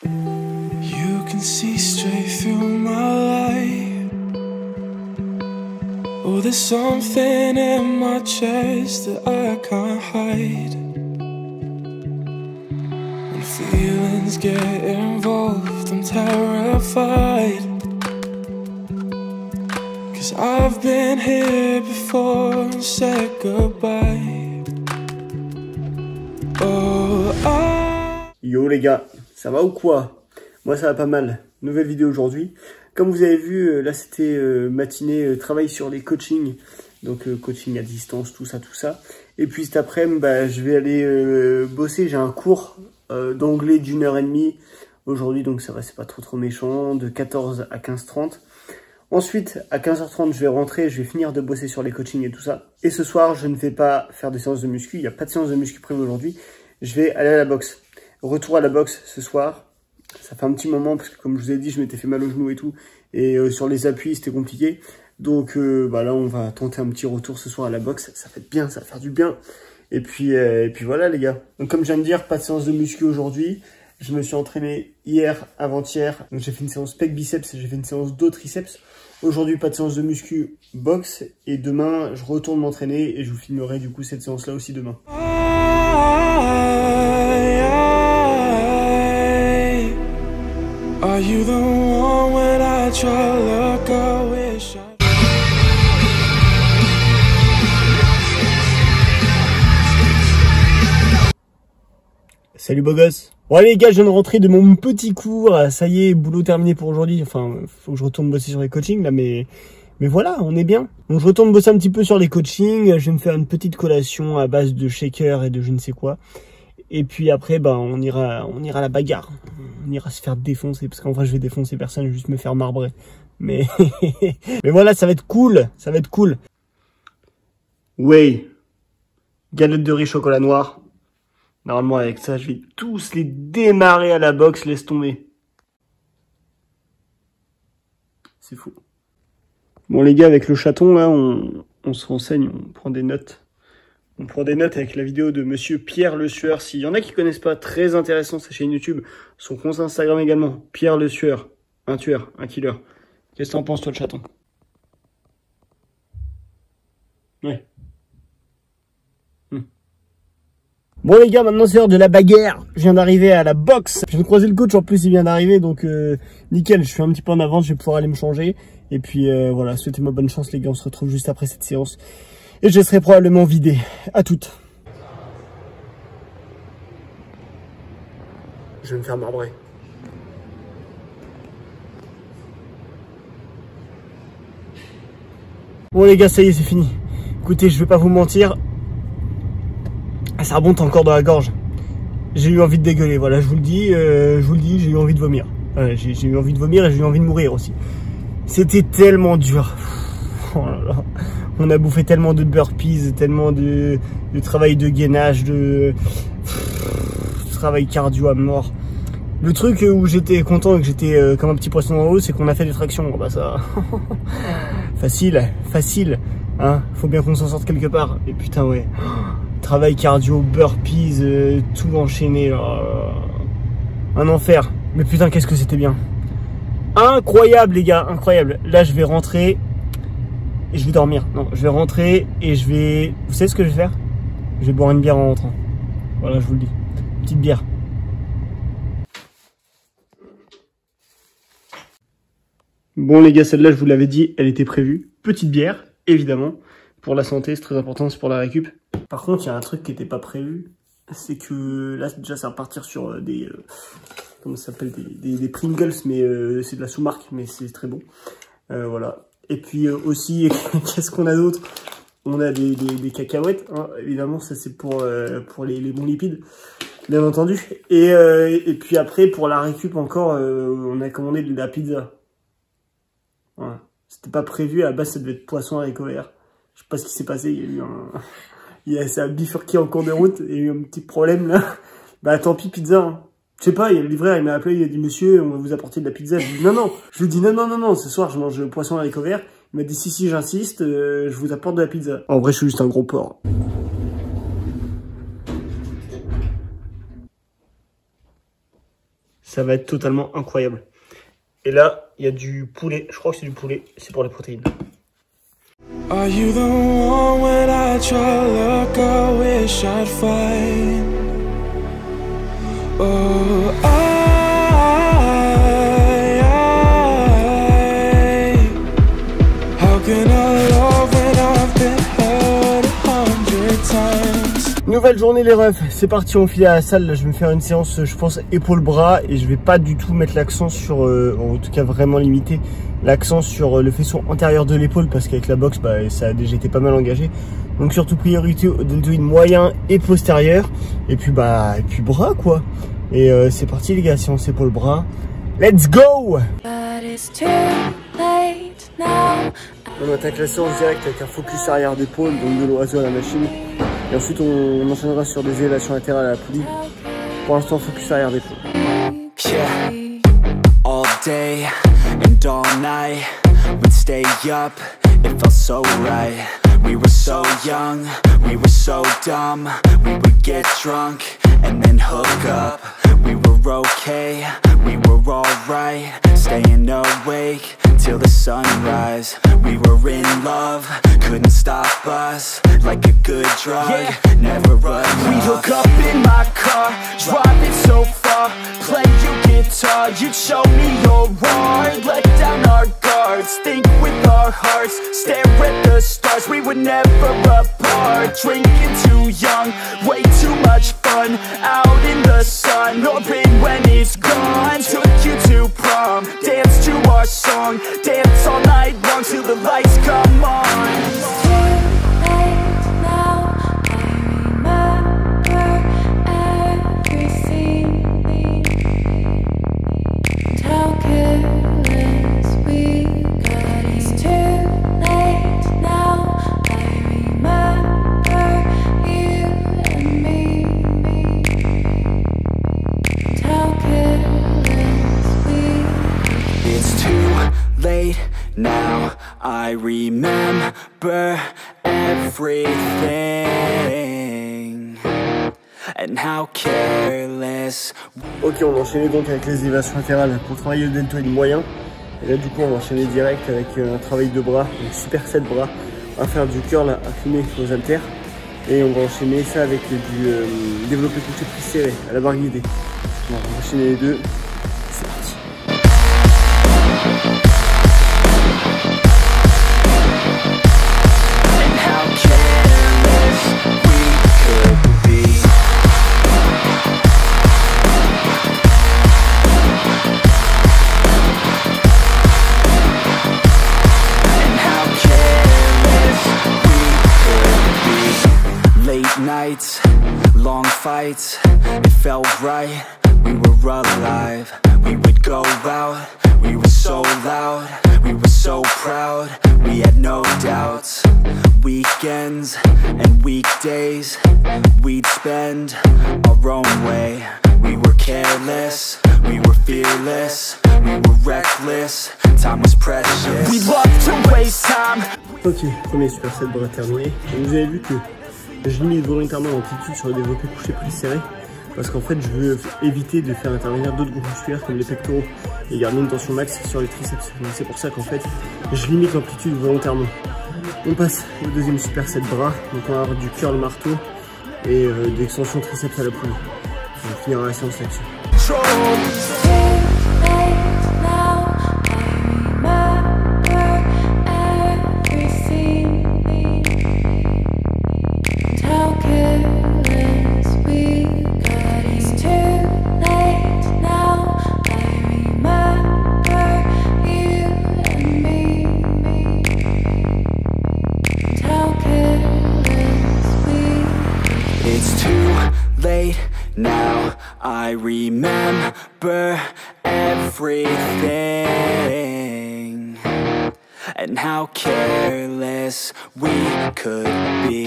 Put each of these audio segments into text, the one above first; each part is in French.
You can see straight through my life. Oh, there's something in my chest that I can't hide. When feelings get involved, I'm terrified. 'Cause I've been here before and said goodbye. Oh, Yo les gars, ça va ou quoi? Moi ça va pas mal. Nouvelle vidéo aujourd'hui. Comme vous avez vu, là c'était matinée, travail sur les coachings. Donc coaching à distance, tout ça. Et puis cet après-midi, je vais aller bosser. J'ai un cours d'anglais d'1h30 aujourd'hui. Donc ça va, c'est pas trop méchant. De 14 à 15h30. Ensuite, à 15h30, je vais rentrer. Je vais finir de bosser sur les coachings et tout ça. Et ce soir, je ne vais pas faire de séance de muscu. Il n'y a pas de séance de muscu prévue aujourd'hui. Je vais aller à la boxe. Retour à la boxe ce soir. Ça fait un petit moment parce que comme je vous ai dit, je m'étais fait mal au genou et tout. Et sur les appuis, c'était compliqué. Donc là, on va tenter un petit retour ce soir à la boxe. Ça fait bien, ça va faire du bien. Et puis voilà les gars. Donc comme je viens de dire, pas de séance de muscu aujourd'hui. Je me suis entraîné hier, avant-hier. Donc j'ai fait une séance pec biceps et j'ai fait une séance dos triceps. Aujourd'hui, pas de séance de muscu, boxe. Et demain, je retourne m'entraîner et je vous filmerai du coup cette séance-là aussi demain. are you the one when I try to look away? Salut beau gosse. Bon allez les gars, je viens de rentrer de mon petit cours. Ça y est, boulot terminé pour aujourd'hui. Enfin, faut que je retourne bosser sur les coachings là, mais voilà, on est bien. Donc je retourne bosser un petit peu sur les coachings. Je vais me faire une petite collation à base de shaker et de je ne sais quoi. Et puis après, on ira à la bagarre. On ira se faire défoncer, parce qu'en vrai, je vais défoncer personne, je vais juste me faire marbrer. Mais voilà, ça va être cool. Ça va être cool. Ouais. Galette de riz chocolat noir. Normalement, avec ça, je vais tous les démarrer à la boxe, laisse tomber. C'est fou. Bon, les gars, avec le chaton, là, on se renseigne, on prend des notes. On prend des notes avec la vidéo de monsieur Pierre Le Sueur. S'il y en a qui connaissent pas, très intéressant, sa chaîne YouTube, son compte Instagram également. Pierre Le Sueur. Un tueur, un killer. Qu'est-ce que t'en penses, toi, le chaton? Ouais. Bon les gars, maintenant c'est l'heure de la bagarre. Je viens d'arriver à la boxe. Je viens de croiser le coach, en plus il vient d'arriver, donc nickel, je suis un petit peu en avance, je vais pouvoir aller me changer. Et puis voilà, souhaitez-moi bonne chance les gars, on se retrouve juste après cette séance. Et je serai probablement vidé. À toutes. Je vais me faire marbrer. Bon les gars, ça y est, c'est fini. Écoutez, je vais pas vous mentir. Ça remonte encore dans la gorge. J'ai eu envie de dégueuler, voilà, je vous le dis, j'ai eu envie de vomir. Voilà, j'ai eu envie de vomir et j'ai eu envie de mourir aussi. C'était tellement dur. Oh là là. On a bouffé tellement de burpees, tellement de travail de gainage, de travail cardio à mort. Le truc où j'étais content et que j'étais comme un petit poisson dans l'eau, c'est qu'on a fait des tractions. Bon, bah ça, facile, hein. Faut bien qu'on s'en sorte quelque part. Et putain ouais. Travail cardio, burpees, tout enchaîné. Un enfer. Mais putain, qu'est-ce que c'était bien. Incroyable, les gars, incroyable. Là, je vais rentrer et je vais dormir. Non, je vais rentrer et je vais... Vous savez ce que je vais faire? Je vais boire une bière en rentrant. Voilà, je vous le dis. Petite bière. Bon, les gars, celle-là, je vous l'avais dit, elle était prévue. Petite bière, évidemment. Pour la santé, c'est très important, c'est pour la récup. Par contre, il y a un truc qui n'était pas prévu, c'est que là, déjà, ça va partir sur des... comment ça s'appelle, des Pringles, mais c'est de la sous-marque, mais c'est très bon. Voilà. Et puis aussi, qu'est-ce qu'on a d'autre? On a des cacahuètes, hein. Évidemment, ça c'est pour les bons lipides, bien entendu. Et puis après, pour la récup encore, on a commandé de la pizza. Voilà. C'était pas prévu, à la base, ça devait être poisson haricots verts. Je sais pas ce qui s'est passé, il y a eu ça a bifurqué en cours de route, il y a eu un petit problème là. Bah tant pis, pizza. Hein. Je sais pas, il y a le livreur, il m'a appelé, il a dit monsieur, on va vous apporter de la pizza. Je lui ai dit non. Je lui ai dit non, ce soir je mange poisson haricots verts. Il m'a dit si j'insiste, je vous apporte de la pizza. En vrai, je suis juste un gros porc. Ça va être totalement incroyable. Et là, il y a du poulet. Je crois que c'est du poulet. C'est pour les protéines. Are you the one when I try to look, I wish I'd find? Oh, how can I love when I've been hurt 100 times? Nouvelle journée les refs, c'est parti, on file à la salle. Là, je vais me faire une séance, je pense, épaule-bras. Et je vais pas du tout mettre l'accent sur, en tout cas vraiment limiter l'accent sur le faisceau antérieur de l'épaule. Parce qu'avec la boxe, bah, ça a déjà été pas mal engagé. Donc surtout priorité au deltoïde moyen et postérieur. Et puis bras quoi. Et c'est parti les gars, séance épaule-bras. Let's go! On attaque la séance directe avec un focus arrière d'épaule, donc de l'oiseau à la machine. Et ensuite on enchaînera sur des élévations latérales à la poulie. Pour l'instant focus arrière d'épaule. Yeah, all day and all night we'd stay up, it felt so right. We were so young, we were so dumb. We would get drunk and then hook up. We were okay, we were alright. Staying awake till the sunrise. We were in love, couldn't stop us. Like a good drug, yeah. Never run. We'd hook up in my car, driving so far. Play your guitar, you'd show me your art. Let down our guards, think with our hearts. Stare at the stars, we were never apart. Drinking too young, way too much fun. Out in the sun, open when it's gone. Took you to prom, dance to our song. Dance all night long till the lights come on. Now I remember everything and how careless. Ok, on va enchaîner donc avec les élévations latérales pour travailler le deltoïde moyen. Et là du coup on va enchaîner direct avec un travail de bras, donc super set bras. On va faire du curl incliné aux haltères. Et on va enchaîner ça avec du développé couché plus serré à la barre guidée. On va enchaîner les deux. C'est parti. Nights, long fights, it felt right, we were alive. We would go out, we were so loud, we were so proud, we had no doubts. Weekends and weekdays, we'd spend our own way. We were careless, we were fearless, we were reckless, time was precious. We loved to waste time. Ok, premier super set bras terminé. Et vous avez vu que je limite volontairement l'amplitude sur le développé couché plus serré parce qu'en fait je veux éviter de faire intervenir d'autres groupes musculaires comme les pectoraux et garder une tension max sur les triceps. C'est pour ça qu'en fait je limite l'amplitude volontairement. On passe au deuxième super set bras, donc on va avoir du curl marteau et de l'extension triceps à la poulie. On va finir la séance là-dessus. Now I remember everything and how careless we could be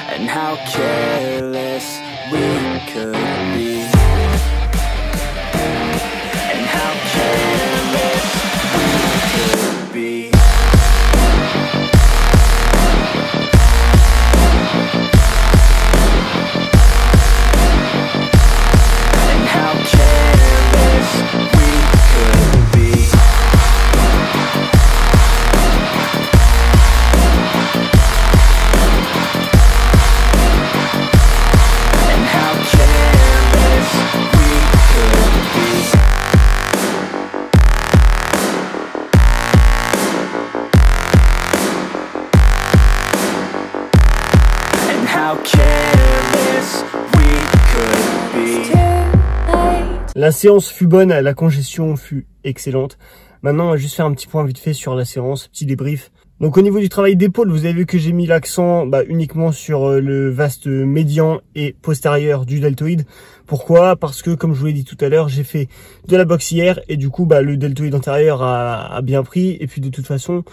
and how careless we could be and how careless we could be. La séance fut bonne, la congestion fut excellente. Maintenant, on va juste faire un petit point vite fait sur la séance, petit débrief. Donc au niveau du travail d'épaule, vous avez vu que j'ai mis l'accent uniquement sur le vaste médian et postérieur du deltoïde. Pourquoi? Parce que comme je vous l'ai dit tout à l'heure, j'ai fait de la boxe hier et du coup le deltoïde antérieur a bien pris. Et puis de toute façon,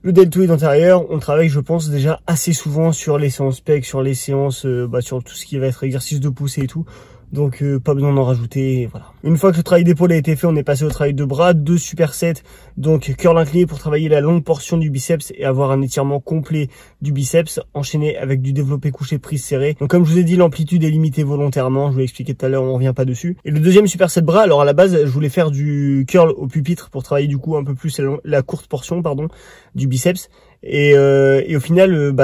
le deltoïde antérieur, on travaille je pense déjà assez souvent sur les séances pec, sur les séances, sur tout ce qui va être exercice de poussée et tout. Donc pas besoin d'en rajouter, voilà. Une fois que le travail d'épaule a été fait, on est passé au travail de bras, 2 supersets, donc curl incliné pour travailler la longue portion du biceps et avoir un étirement complet du biceps, enchaîné avec du développé couché prise serrée. Donc comme je vous ai dit, l'amplitude est limitée volontairement, je vous l'ai expliqué tout à l'heure, on revient pas dessus. Et le deuxième superset bras, alors à la base, je voulais faire du curl au pupitre pour travailler du coup un peu plus la courte portion, du biceps. Et au final,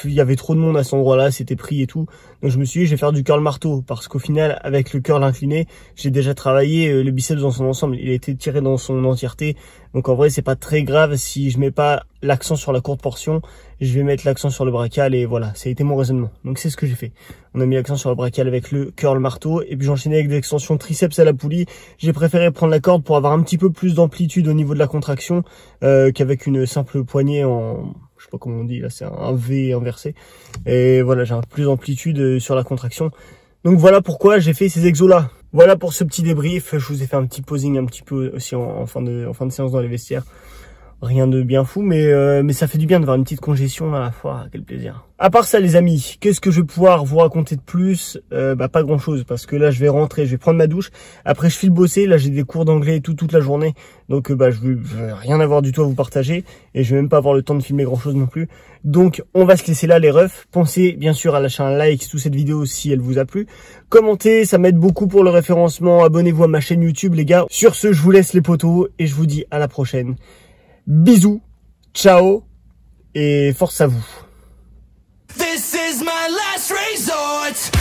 il y avait trop de monde à cet endroit-là, c'était pris et tout. Donc je me suis dit, je vais faire du curl marteau parce qu'au final, avec le curl incliné, j'ai déjà travaillé le biceps dans son ensemble. Il a été tiré dans son entièreté. Donc en vrai, c'est pas très grave si je mets pas l'accent sur la courte portion. Je vais mettre l'accent sur le brachial et voilà, ça a été mon raisonnement. Donc c'est ce que j'ai fait. On a mis l'accent sur le brachial avec le curl marteau et puis j'ai enchaîné avec des extensions triceps à la poulie. J'ai préféré prendre la corde pour avoir un petit peu plus d'amplitude au niveau de la contraction qu'avec une simple poignée en... je sais pas comment on dit, là c'est un V inversé. Et voilà, j'ai un peu plus d'amplitude sur la contraction. Donc voilà pourquoi j'ai fait ces exos là. Voilà pour ce petit débrief. Je vous ai fait un petit posing un petit peu aussi en fin de séance dans les vestiaires. Rien de bien fou, mais ça fait du bien de voir une petite congestion à la fois. Quel plaisir. À part ça, les amis, qu'est-ce que je vais pouvoir vous raconter de plus? Pas grand chose, parce que là, je vais rentrer, je vais prendre ma douche. Après, je file bosser. Là, j'ai des cours d'anglais et tout toute la journée. Donc, je vais rien avoir du tout à vous partager. Et je vais même pas avoir le temps de filmer grand chose non plus. Donc, on va se laisser là, les refs. Pensez, bien sûr, à lâcher un like sous cette vidéo si elle vous a plu. Commentez, ça m'aide beaucoup pour le référencement. Abonnez-vous à ma chaîne YouTube, les gars. Sur ce, je vous laisse les potos et je vous dis à la prochaine. Bisous, ciao et force à vous. This is my last resort.